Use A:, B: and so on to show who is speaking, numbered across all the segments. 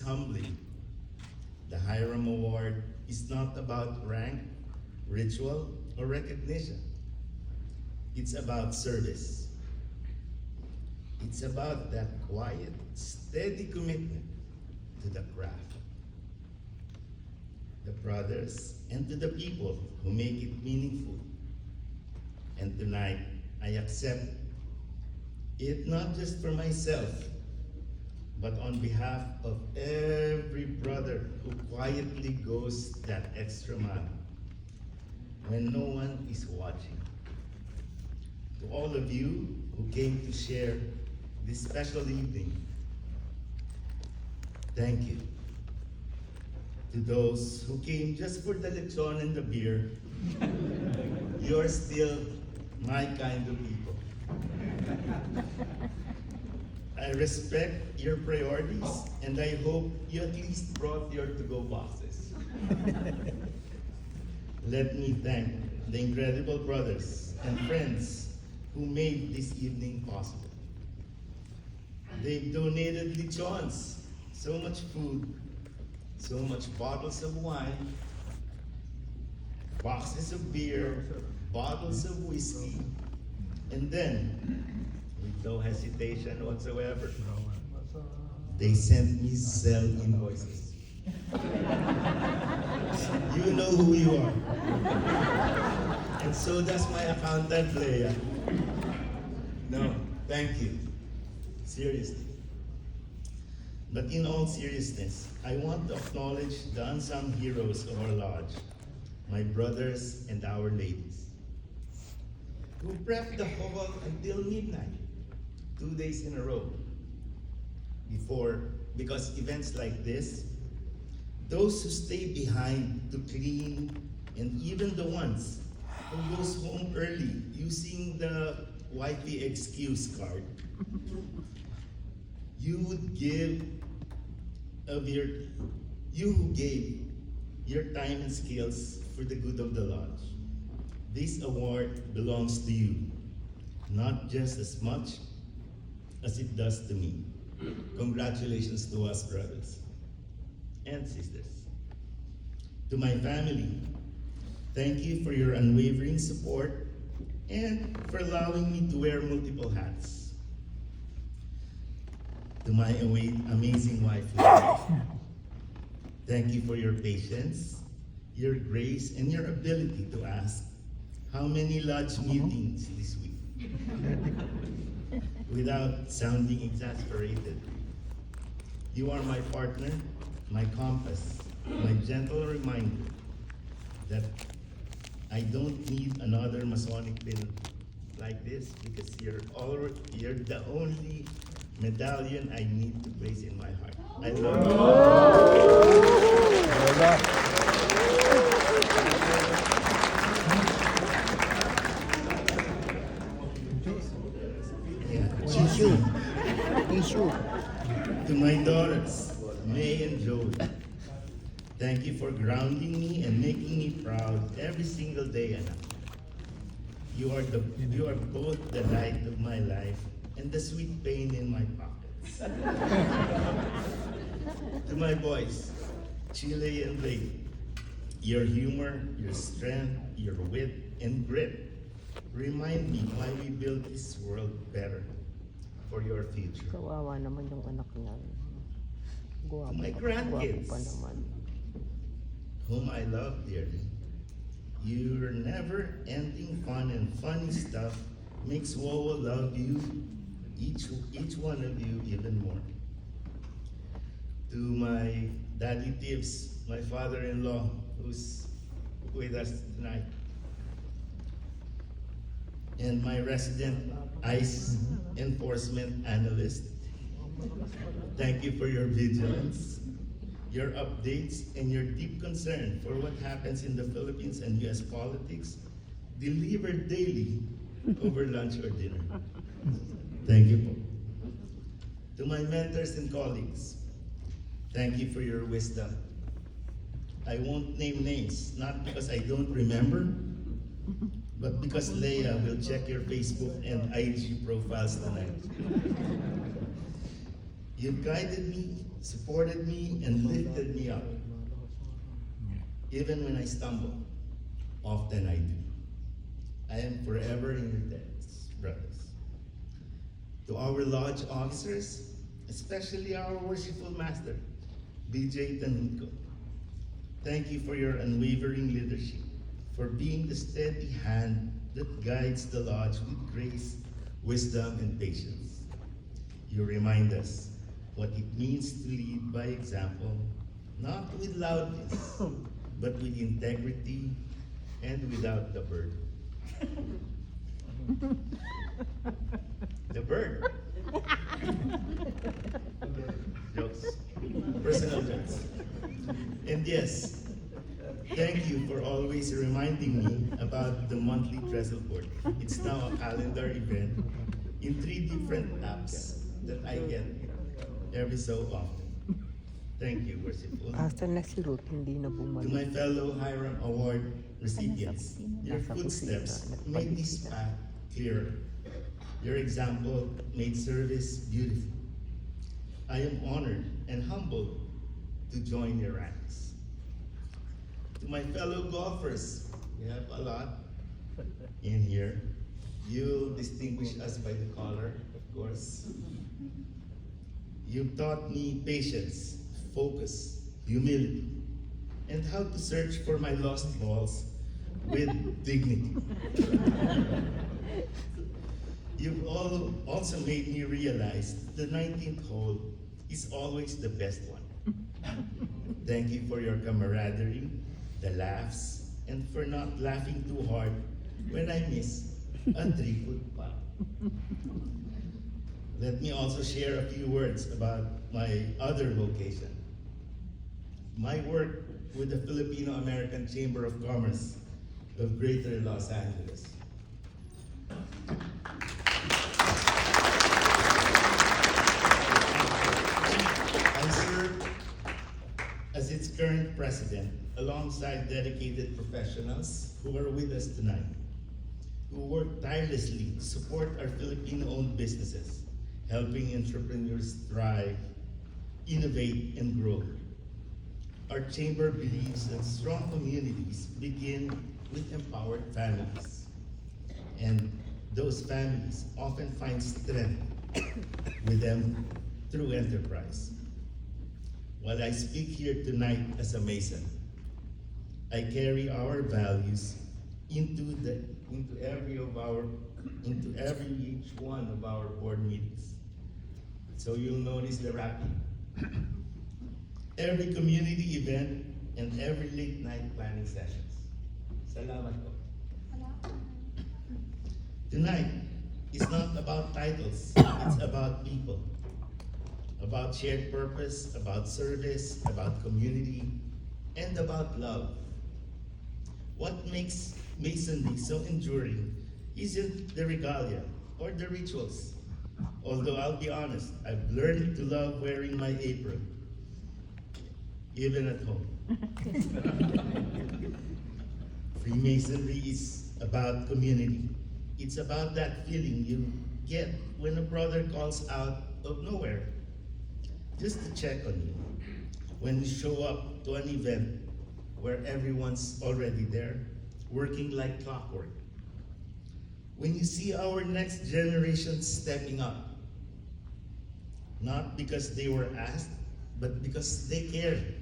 A: humbly. The Hiram Award is not about rank, ritual, or recognition. It's about service. It's about that quiet, steady commitment to the craft, the brothers, and to the people who make it meaningful. And tonight, I accept it not just for myself, but on behalf of every brother who quietly goes that extra mile when no one is watching. To all of you who came to share this special evening, thank you. To those who came just for the lechon and the beer, you're still my kind of people. I respect your priorities, and I hope you at least brought your to-go boxes. Let me thank the incredible brothers and friends who made this evening possible. They've donated lechons, so much food, so much bottles of wine, boxes of beer, bottles of whiskey, and then, with no hesitation whatsoever, they sent me cell invoices. You know who you are. And so does my accountant, Leia. No, thank you. Seriously. But in all seriousness, I want to acknowledge the unsung heroes of our lodge, my brothers and our ladies, who prepped the hall until midnight, 2 days in a row. Because events like this, those who stay behind to clean, and even the ones who goes home early using the wifey excuse card, you who gave your time and skills for the good of the lodge. This award belongs to you, not just as much as it does to me. Congratulations to us, brothers and sisters. To my family, thank you for your unwavering support and for allowing me to wear multiple hats. To my amazing wife, thank you for your patience, your grace, and your ability to ask how many lodge meetings this week without sounding exasperated. You are my partner, my compass, my gentle reminder that I don't need another Masonic pin like this because you're the only medallion I need to place in my heart. I love you. Issue. To my daughters, May and Joey, thank you for grounding me and making me proud every single day, Anna. You are both the light of my life and the sweet pain in my pockets. To my boys, Chile and Blake, your humor, your strength, your wit, and grit remind me why we built this world better for your future.
B: Kawawa naman yung anak niya.
A: To my grandkids, whom I love dearly, your never-ending fun and funny stuff makes Wowo love you, each one of you, even more. To my daddy Tibbs, my father-in-law, who's with us tonight, and my resident ICE enforcement analyst, thank you for your vigilance, your updates, and your deep concern for what happens in the Philippines and US politics, delivered daily over lunch or dinner. Thank you po. To my mentors and colleagues, thank you for your wisdom. I won't name names, not because I don't remember, but because Leia will check your Facebook and IG profiles tonight. You guided me, supported me, and lifted me up. Even when I stumble, often I do. I am forever in your debt, brothers. To our lodge officers, especially our worshipful master, BJ Tanutko, thank you for your unwavering leadership, for being the steady hand that guides the lodge with grace, wisdom, and patience. You remind us what it means to lead by example, not with loudness, but with integrity and without the bird. The bird. Jokes. Personal jokes. And yes, thank you for always reminding me about the monthly trestle board. It's now a calendar event in 3 different apps that I get every so often. Thank you, worshipful.
B: Pastor na si Ruth, hindi na
A: To
B: bumalik.
A: my fellow Hiram Award recipients, your footsteps made this path clearer. Your example made service beautiful. I am honored and humbled to join your ranks. To my fellow golfers, we have a lot in here. You'll distinguish us by the color, of course. You've taught me patience, focus, humility, and how to search for my lost balls with dignity. You've all also made me realize the 19th hole is always the best one. Thank you for your camaraderie, the laughs, and for not laughing too hard when I miss a 3-foot putt. Let me also share a few words about my other vocation. My work with the Filipino-American Chamber of Commerce of Greater Los Angeles. I serve as its current president alongside dedicated professionals who are with us tonight, who work tirelessly to support our Filipino-owned businesses, helping entrepreneurs thrive, innovate, and grow. Our chamber believes that strong communities begin with empowered families. And those families often find strength with them through enterprise. While I speak here tonight as a Mason, I carry our values into every each one of our board meetings. So you'll notice the rapping. Every community event and every late night planning sessions. Salamat po. Tonight is not about titles, it's about people. About shared purpose, about service, about community, and about love. What makes Masonry so enduring isn't the regalia or the rituals. Although I'll be honest, I've learned to love wearing my apron, even at home. Freemasonry is about community. It's about that feeling you get when a brother calls out of nowhere just to check on you. When you show up to an event where everyone's already there, working like clockwork. When you see our next generation stepping up, not because they were asked, but because they cared.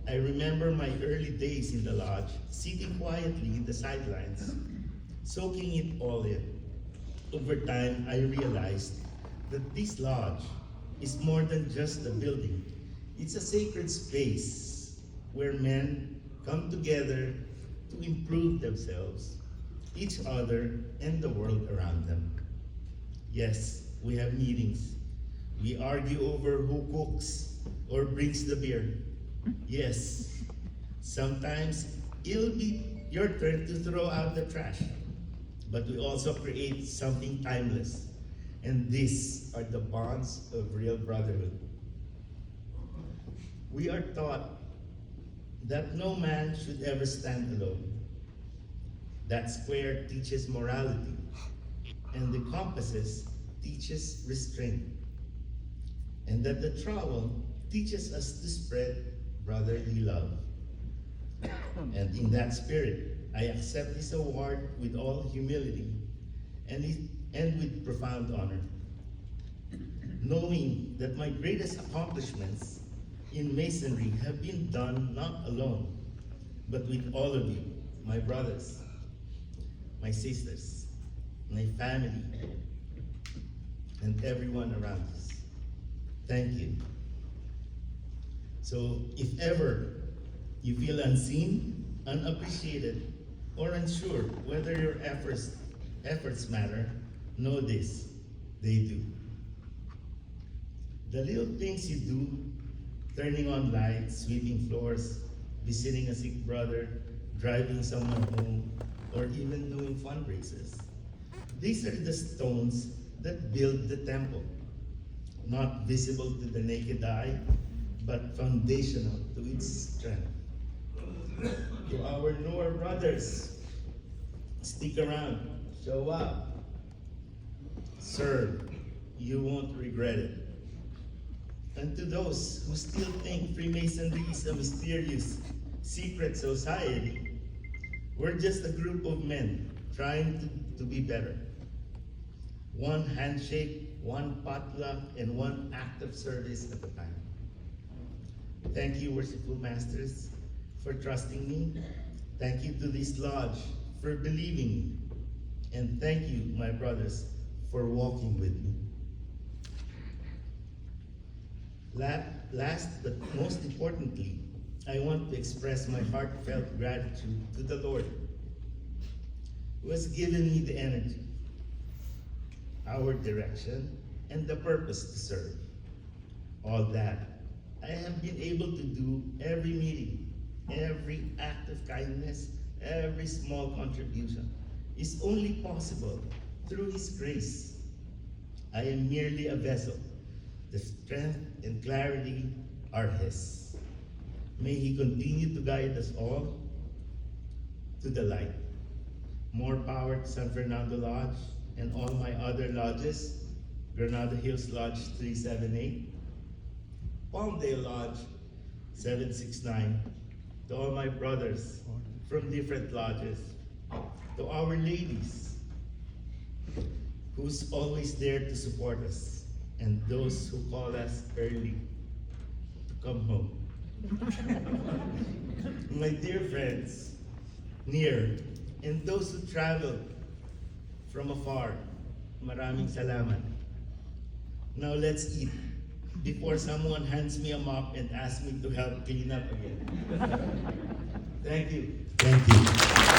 A: I remember my early days in the lodge, sitting quietly in the sidelines, soaking it all in. Over time, I realized that this lodge is more than just a building. It's a sacred space where men come together to improve themselves, each other, and the world around them. Yes, we have meetings. We argue over who cooks or brings the beer. Yes, sometimes it'll be your turn to throw out the trash. But we also create something timeless. And these are the bonds of real brotherhood. We are taught that no man should ever stand alone. That square teaches morality, and the compasses teaches restraint, and that the trowel teaches us to spread brotherly love. And in that spirit, I accept this award with all humility and with profound honor, knowing that my greatest accomplishments in Masonry have been done not alone, but with all of you, my brothers, my sisters, my family, and everyone around us. Thank you. So if ever you feel unseen, unappreciated, or unsure whether your efforts matter, know this: they do. The little things you do, turning on lights, sweeping floors, visiting a sick brother, driving someone home, or even doing fundraisers. These are the stones that build the temple, not visible to the naked eye, but foundational to its strength. To our newer brothers, stick around, show up, serve, you won't regret it. And to those who still think Freemasonry is a mysterious, secret society, we're just a group of men trying to be better. One handshake, one potluck, and one act of service at a time. Thank you, worshipful masters, for trusting me. Thank you to this lodge for believing me. And thank you, my brothers, for walking with me. Last but most importantly, I want to express my heartfelt gratitude to the Lord, who has given me the energy, our direction, and the purpose to serve. All that I have been able to do every meeting, every act of kindness, every small contribution is only possible through His grace. I am merely a vessel. The strength and clarity are His. May He continue to guide us all to the light. More power to San Fernando Lodge and all my other lodges, Granada Hills Lodge 378, Palmdale Lodge 769, to all my brothers from different lodges, to our ladies who's always there to support us, and those who call us early to come home. My dear friends, near, and those who travel from afar, maraming salamat. Now let's eat before someone hands me a mop and asks me to help clean up again. Thank you. Thank you.